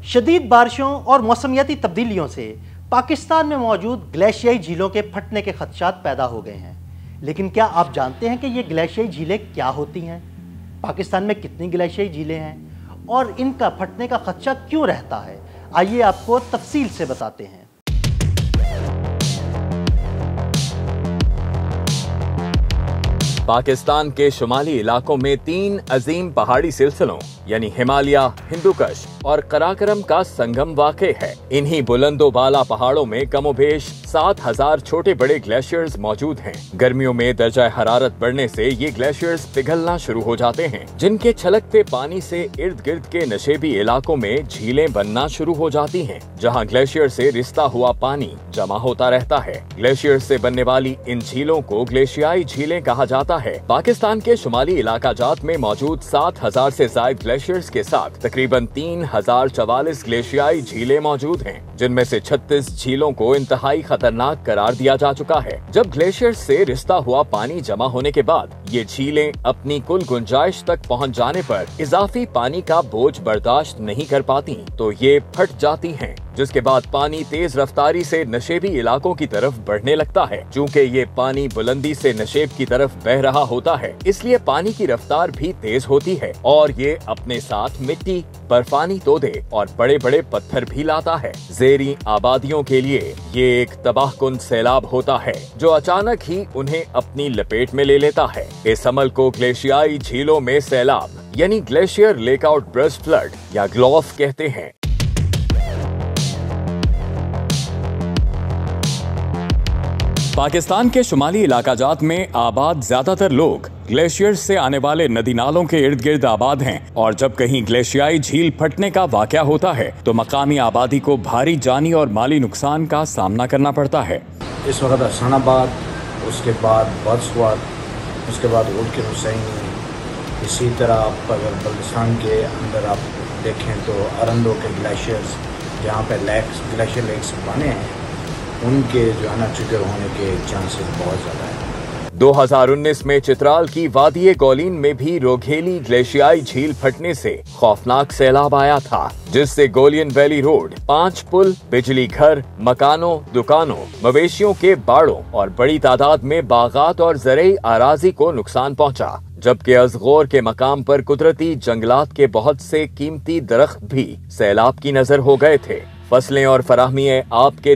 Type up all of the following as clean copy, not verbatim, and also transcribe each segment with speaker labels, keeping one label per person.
Speaker 1: شدید بارشوں اور موسمیاتی تبدیلیوں سے پاکستان میں موجود گلیشیائی جھیلوں کے پھٹنے کے خدشات پیدا ہو گئے ہیں۔ لیکن کیا آپ جانتے ہیں کہ یہ گلیشیائی جھیلیں کیا ہوتی ہیں؟ پاکستان میں کتنی گلیشیائی جھیلیں ہیں اور ان کا پھٹنے کا خدشہ کیوں رہتا ہے؟ آئیے آپ کو تفصیل سے بتاتے ہیں۔
Speaker 2: پاکستان کے شمالی علاقوں میں 3 عظیم پہاڑی سلسلوں یعنی ہمالیہ، ہندوکش اور قراقرم کا سنگم واقع ہے۔ انہی بلند و بالا پہاڑوں میں کم و بیش 7000 چھوٹے بڑے گلیشیئرز موجود ہیں۔ گرمیوں میں درجہ حرارت بڑھنے سے یہ گلیشیئرز پگھلنا شروع ہو جاتے ہیں، جن کے چھلکتے پانی سے ارد گرد کے نشیبی علاقوں میں جھیلیں بننا شروع ہو جاتی ہیں، جہاں گلیشیئر سے رستا ہوا پانی جمع ہوتا رہتا ہے۔ گلیشیئر سے بننے والی ان جھیلوں کو گلیشیائی جھیلیں کہا جاتا ہے۔ پاکستان کے شمالی علاقہ جات میں موجود 7000 سے زائد گلیشیئرز کے ساتھ تقریباً 3044 گلیشیائی جھیلیں موجود ہیں، جن میں سے 36 جھیلوں کو انتہائی خطرناک قرار دیا جا چکا ہے۔ جب گلیشیئر سے رستا ہوا پانی جمع ہونے کے بعد یہ جھیلیں اپنی کل گنجائش تک پہنچ جانے پر اضافی پانی کا بوجھ برداشت نہیں کر پاتی تو یہ پھٹ جاتی ہیں، جس کے بعد پانی تیز رفتاری سے نشیبی علاقوں کی طرف بڑھنے لگتا ہے۔ چونکہ یہ پانی بلندی سے نشیب کی طرف بہ رہا ہوتا ہے، اس لیے پانی کی رفتار بھی تیز ہوتی ہے اور یہ اپنے ساتھ مٹی، برفانی تودے اور بڑے بڑے پتھر بھی لاتا ہے۔ زیریں آبادیوں کے لیے یہ ایک تباہ کن سیلاب ہوتا ہے جو اچانک ہی انہیں اپنی لپیٹ میں لے لیتا ہے۔ اس عمل کو گلیشیائی جھیلوں میں سیلاب یعنی glacier lake outburst flood یا گلوف کہتے ہیں۔ پاکستان کے شمالی علاقہ جات میں آباد زیادہ تر لوگ گلیشیئر سے آنے والے ندی نالوں کے ارد گرد آباد ہیں، اور جب کہیں گلیشیائی جھیل پھٹنے کا واقعہ ہوتا ہے تو مقامی آبادی کو بھاری جانی اور مالی نقصان کا سامنا کرنا پڑتا ہے۔
Speaker 3: اس وقت حسن آباد، اس کے بعد بدسوات، اس کے بعد اولڈ حسینی، اسی طرح آپ اگر بلوچستان کے اندر آپ دیکھیں تو ارندو کے گلیشیئرز جہاں پہ گلیشیئر لیکس بنے ہیں، ان کے جو ہے نا ٹریگر ہونے کے چانسز بہت زیادہ ہیں۔
Speaker 2: 2019 میں چترال کی وادی گولین میں بھی روگھیلی گلیشیائی جھیل پھٹنے سے خوفناک سیلاب آیا تھا، جس سے گولین ویلی روڈ، 5 پل، بجلی گھر، مکانوں، دکانوں، مویشیوں کے باڑوں اور بڑی تعداد میں باغات اور زرعی اراضی کو نقصان پہنچا، جبکہ ازغور کے مقام پر قدرتی جنگلات کے بہت سے قیمتی درخت بھی سیلاب کی نظر ہو گئے تھے۔ فصلیں اور فراہمی آب کے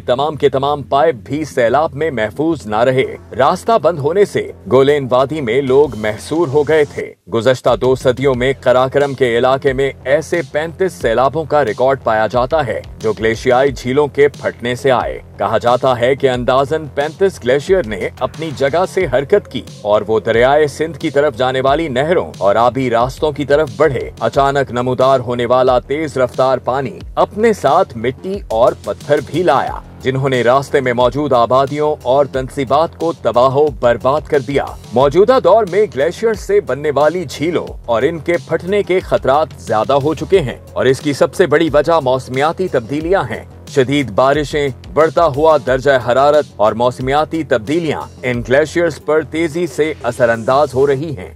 Speaker 2: تمام پائپ بھی سیلاب میں محفوظ نہ رہے۔ راستہ بند ہونے سے گولین وادی میں لوگ محصور ہو گئے تھے۔ گزشتہ 2 صدیوں میں قراقرم کے علاقے میں ایسے 35 سیلابوں کا ریکارڈ پایا جاتا ہے جو گلیشیائی جھیلوں کے پھٹنے سے آئے۔ کہا جاتا ہے کہ اندازاً 35 گلیشیئر نے اپنی جگہ سے حرکت کی اور وہ دریائے سندھ کی طرف جانے والی نہروں اور آبی راستوں کی طرف بڑھے۔ اچانک نمودار ہونے والا تیز رفتار پانی اپنے ساتھ مٹی اور پتھر بھی لایا، جنہوں نے راستے میں موجود آبادیوں اور تنصیبات کو تباہ و برباد کر دیا۔ موجودہ دور میں گلیشیئر سے بننے والی جھیلوں اور ان کے پھٹنے کے خطرات زیادہ ہو چکے ہیں، اور اس کی سب سے بڑی وجہ موسمیاتی تبدیلیاں ہیں۔ شدید بارشیں، بڑھتا ہوا درجہ حرارت اور موسمیاتی تبدیلیاں ان گلیشیئرز پر تیزی سے اثر انداز ہو رہی ہیں۔